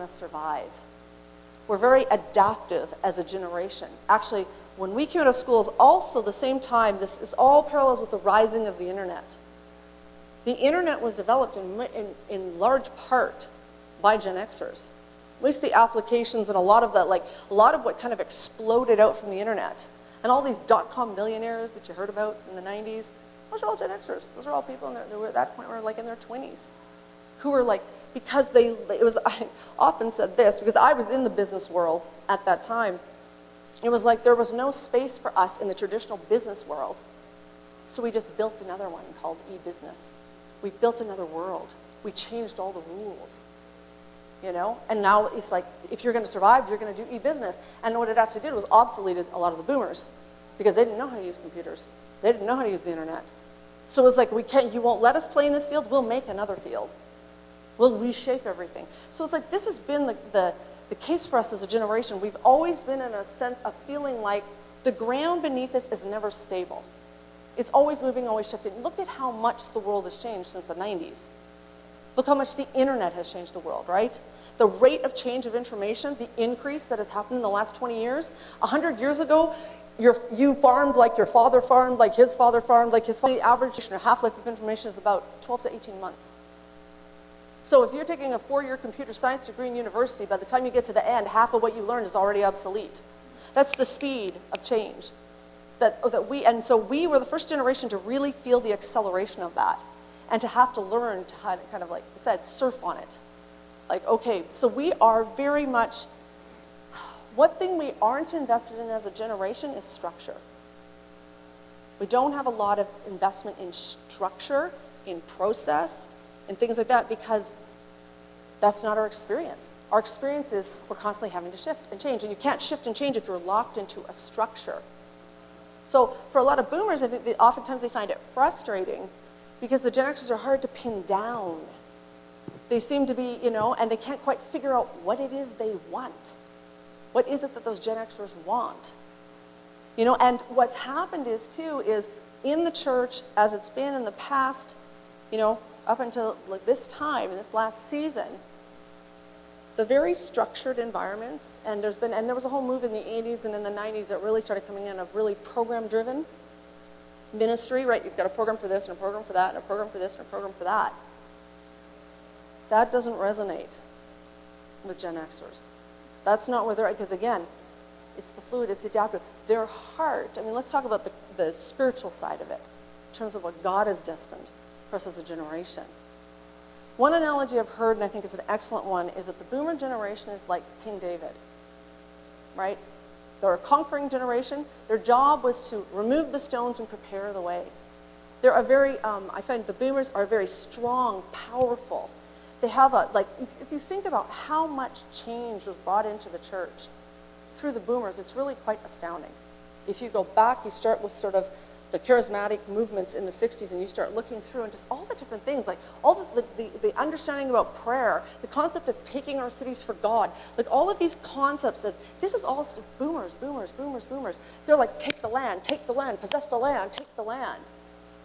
to survive. We're very adaptive as a generation. Actually, when we came out of schools, also the same time, this is all parallels with the rising of the internet. The internet was developed in large part by Gen Xers. At least the applications and a lot of what kind of exploded out from the internet. And all these dot-com millionaires that you heard about in the 90s, those are all Gen Xers. Those are all people who were at that point were like in their 20s. Who were like, because I often said this, because I was in the business world at that time, it was like there was no space for us in the traditional business world. So we just built another one called e-business. We built another world. We changed all the rules. You know, and now it's like, if you're going to survive, you're going to do e-business. And what it actually did was obsoleted a lot of the boomers because they didn't know how to use computers. They didn't know how to use the internet. So it was like, you won't let us play in this field, we'll make another field. We'll reshape everything. So it's like, this has been the case for us as a generation. We've always been in a sense of feeling like the ground beneath us is never stable. It's always moving, always shifting. Look at how much the world has changed since the 90s. Look how much the internet has changed the world, right? The rate of change of information, the increase that has happened in the last 20 years. 100 years ago, you farmed like your father farmed, like his father farmed, like his father. The average half-life of information is about 12 to 18 months. So if you're taking a 4-year computer science degree in university, by the time you get to the end, half of what you learned is already obsolete. That's the speed of change. And so we were the first generation to really feel the acceleration of that. And to have to learn to kind of, like I said, surf on it. Like, okay, so we are very much, one thing we aren't invested in as a generation is structure. We don't have a lot of investment in structure, in process, and things like that because that's not our experience. Our experience is we're constantly having to shift and change. And you can't shift and change if you're locked into a structure. So for a lot of boomers, I think oftentimes they find it frustrating because the Gen Xers are hard to pin down. They seem to be, and they can't quite figure out what it is they want. What is it that those Gen Xers want? And what's happened is in the church, as it's been in the past, up until like this time, in this last season, the very structured environments, and there was a whole move in the 80s and in the 90s that really started coming in of really program-driven ministry, right? You've got a program for this and a program for that and a program for this and a program for that. That doesn't resonate with Gen Xers. That's not where they're at, because again, it's the fluid, it's the adaptive. Their heart, let's talk about the spiritual side of it, in terms of what God has destined for us as a generation. One analogy I've heard, and I think is an excellent one, is that the boomer generation is like King David, right? They're a conquering generation. Their job was to remove the stones and prepare the way. They're I find the boomers are very strong, powerful. They have if you think about how much change was brought into the church through the boomers, it's really quite astounding. If you go back, you start with sort of the charismatic movements in the 60s and you start looking through and just all the different things, like all the understanding about prayer, the concept of taking our cities for God, like all of these concepts that this is all stuff, boomers. They're like, take the land, possess the land, take the land,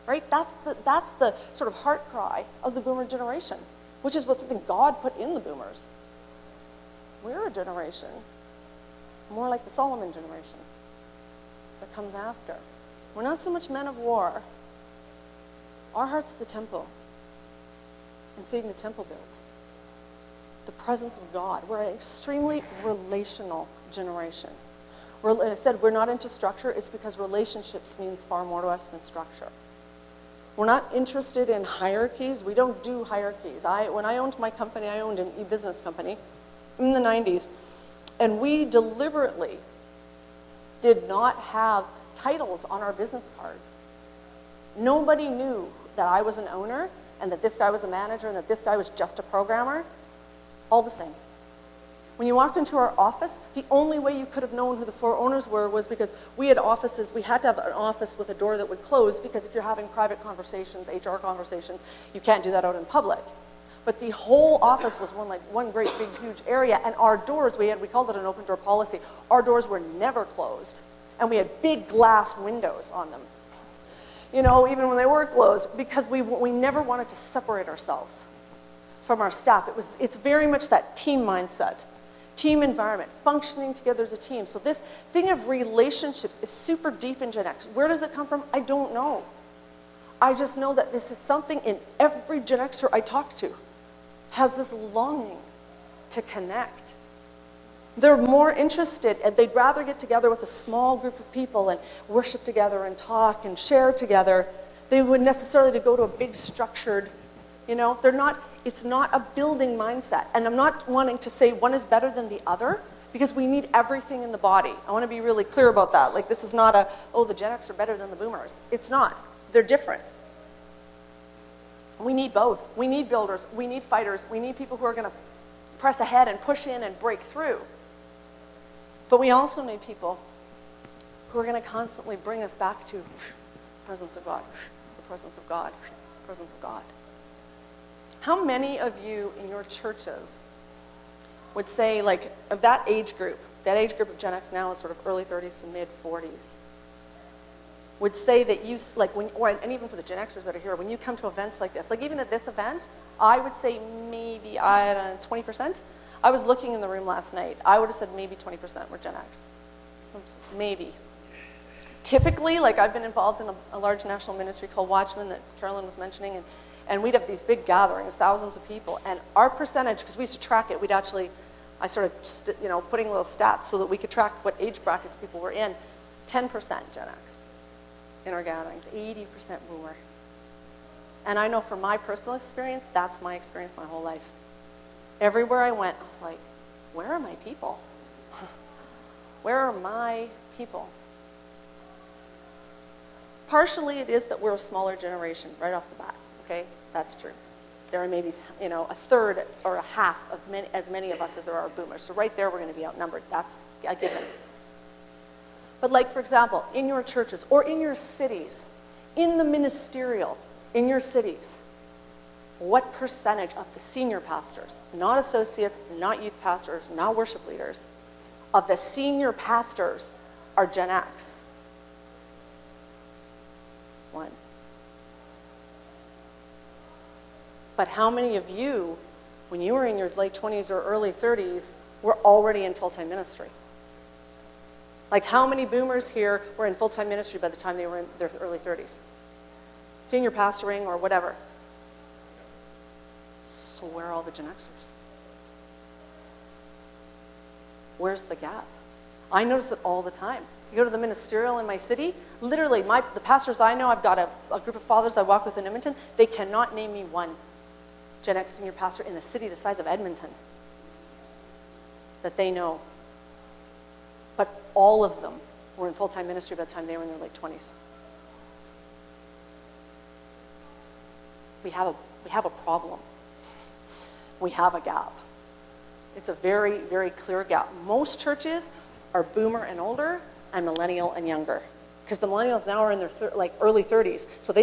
right? That's the sort of heart cry of the boomer generation, which is something God put in the boomers. We're a generation more like the Solomon generation that comes after. We're not so much men of war. Our heart's the temple. And seeing the temple built. The presence of God. We're an extremely relational generation. And I said we're not into structure. It's because relationships means far more to us than structure. We're not interested in hierarchies. We don't do hierarchies. When I owned my company, I owned an e-business company in the 90s. And we deliberately did not have titles on our business cards. Nobody knew that I was an owner and that this guy was a manager and that this guy was just a programmer. All the same. When you walked into our office, the only way you could have known who the 4 owners were was because we had offices. We had to have an office with a door that would close because if you're having private conversations, HR conversations, you can't do that out in public. But the whole office was one great big huge area, and our doors, we called it an open door policy. Our doors were never closed. And we had big glass windows on them, even when they were closed, because we never wanted to separate ourselves. from our staff. It's very much that team mindset, team environment, functioning together as a team. So this thing of relationships is super deep in Gen X. Where does it come from? I don't know. I just know that this is something in every Gen Xer I talk to has this longing to connect. They're more interested, and they'd rather get together with a small group of people and worship together and talk and share together. They wouldn't necessarily to go to a big structured, it's not a building mindset. And I'm not wanting to say one is better than the other, because we need everything in the body. I want to be really clear about that. Like, this is not the Gen X are better than the boomers. It's not. They're different. We need both. We need builders. We need fighters. We need people who are going to press ahead and push in and break through. But we also need people who are going to constantly bring us back to the presence of God, the presence of God, the presence of God. How many of you in your churches would say, like, of that age group of Gen X now is sort of early 30s to mid 40s, would say that you, like, and even for the Gen Xers that are here, when you come to events like this, like even at this event, I would say maybe 20%. I was looking in the room last night. I would have said maybe 20% were Gen X. So maybe. Typically, like, I've been involved in a large national ministry called Watchman that Carolyn was mentioning, and we'd have these big gatherings, thousands of people, and our percentage, because we used to track it, I started putting little stats so that we could track what age brackets people were in. 10% Gen X in our gatherings, 80% boomer. And I know from my personal experience, that's my experience my whole life. Everywhere I went, I was like, where are my people? Where are my people? Partially it is that we're a smaller generation right off the bat, okay? That's true. There are maybe, a third or a half of as many of us as there are boomers. So right there we're going to be outnumbered. That's a given. But like, for example, in your churches or in your cities, in the ministerial, in your cities, what percentage of the senior pastors, not associates, not youth pastors, not worship leaders, of the senior pastors are Gen X? 1. But how many of you, when you were in your late 20s or early 30s, were already in full-time ministry? Like, how many boomers here were in full-time ministry by the time they were in their early 30s? Senior pastoring or whatever. So where are all the Gen Xers? Where's the gap? I notice it all the time. You go to the ministerial in my city, literally, the pastors I know, I've got a group of fathers I walk with in Edmonton, they cannot name me one Gen X senior pastor in a city the size of Edmonton that they know. But all of them were in full-time ministry by the time they were in their late 20s. We have a problem. We have a gap. It's a very, very clear gap. Most churches are boomer and older and millennial and younger. Because the millennials now are in their early 30s. So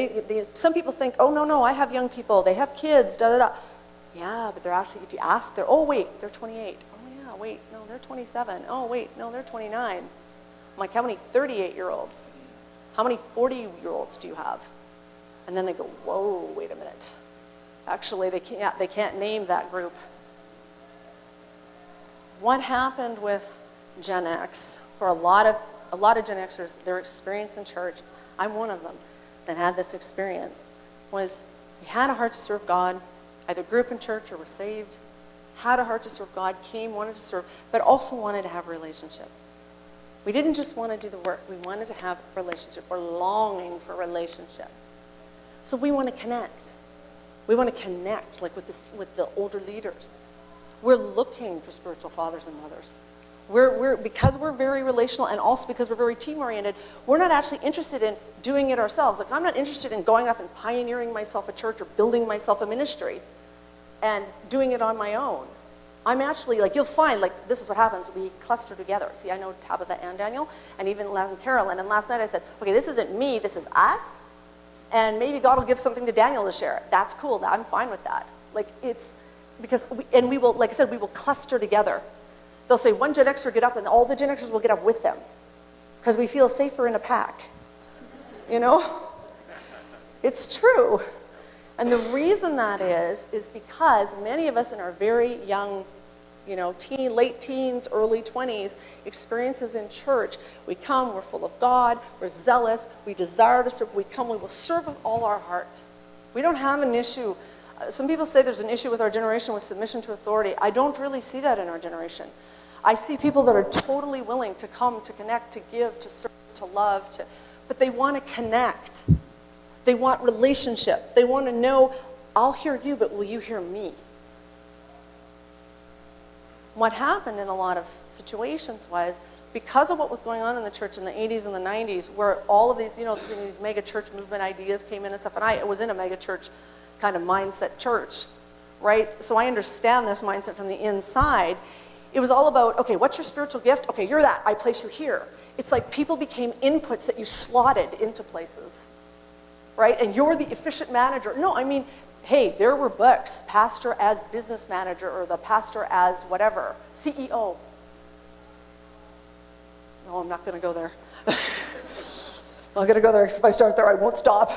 some people think, oh, no, I have young people. They have kids, da-da-da. Yeah, but they're actually, if you ask, they're 28. Oh, yeah, wait, no, they're 27. Oh, wait, no, they're 29. I'm like, how many 38-year-olds? How many 40-year-olds do you have? And then they go, whoa, wait a minute. Actually, they can't name that group. What happened with Gen X for a lot of Gen Xers, their experience in church, I'm one of them that had this experience, was we had a heart to serve God, either grew up in church or were saved, had a heart to serve God, wanted to serve, but also wanted to have a relationship. We didn't just want to do the work, we wanted to have a relationship. We're longing for a relationship. So we want to connect. We want to connect with the older leaders. We're looking for spiritual fathers and mothers. Because we're very relational and also because we're very team-oriented, we're not actually interested in doing it ourselves. Like, I'm not interested in going off and pioneering myself a church or building myself a ministry and doing it on my own. I'm actually, you'll find, this is what happens. We cluster together. See, I know Tabitha and Daniel, and even Carolyn. And last night I said, okay, this isn't me, this is us. And maybe God will give something to Daniel to share. That's cool. I'm fine with that. It's because we will, like I said, we will cluster together. They'll say one Gen Xer get up, and all the Gen Xers will get up with them because we feel safer in a pack. It's true. And the reason that is because many of us in our very young, late teens, early 20s, experiences in church, we come, we're full of God, we're zealous, we desire to serve, we come, we will serve with all our heart. We don't have an issue. Some people say there's an issue with our generation with submission to authority. I don't really see that in our generation. I see people that are totally willing to come, to connect, to give, to serve, to love, but they want to connect. They want relationship. They want to know, I'll hear you, but will you hear me? What happened in a lot of situations was, because of what was going on in the church in the 80s and the 90s, where all of these, these mega church movement ideas came in and stuff, and I was in a mega church kind of mindset church, right? So I understand this mindset from the inside. It was all about, okay, what's your spiritual gift? Okay, you're that. I place you here. It's like people became inputs that you slotted into places, right? And you're the efficient manager. No, I mean, hey, there were books, pastor as business manager, or the pastor as whatever, CEO. No, I'm not going to go there. I'm going to go there, because if I start there, I won't stop.